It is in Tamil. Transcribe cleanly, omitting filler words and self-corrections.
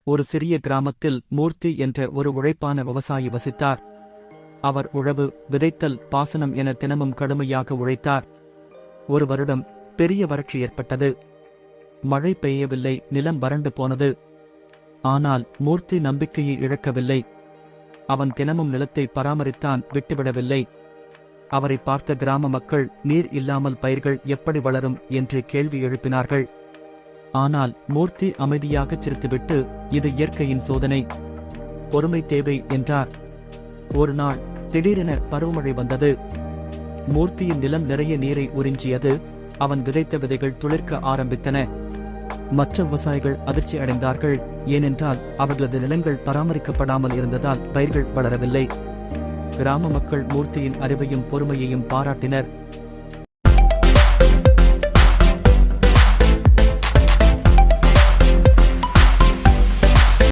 ஒரு சிறிய கிராமத்தில் மூர்த்தி என்ற ஒரு உழைப்பான விவசாயி வசித்தார். அவர் உழவு, விதைத்தல், பாசனம் என தினமும் கடுமையாக உழைத்தார். ஒரு வருடம் பெரிய வறட்சி ஏற்பட்டது. மழை பெய்யவில்லை, நிலம் வறண்டு போனது. ஆனால் மூர்த்தி நம்பிக்கையை இழக்கவில்லை. அவன் தினமும் நிலத்தை பராமரித்தான், விட்டுவிடவில்லை. அவரை பார்த்த கிராம மக்கள் நீர் இல்லாமல் பயிர்கள் எப்படி வளரும் என்று கேள்வி எழுப்பினார்கள். ஆனால் மூர்த்தி அமைதியாகச் சிரித்துவிட்டு, இது இயற்கையின் சோதனை, பொறுமை தேவை என்றார். ஒரு நாள் திடீரென பருவமழை வந்தது. மூர்த்தியின் நிலம் நிறைய நீரை உறிஞ்சியது. அவன் விதைத்த விதைகள் துளிர்க்க ஆரம்பித்தன. மற்ற விவசாயிகள் அதிர்ச்சி அடைந்தார்கள். ஏனென்றால் அவர்களது நிலங்கள் பராமரிக்கப்படாமல் இருந்ததால் பயிர்கள் வளரவில்லை. கிராம மக்கள் மூர்த்தியின் அறிவையும் பொறுமையையும் பாராட்டினர்.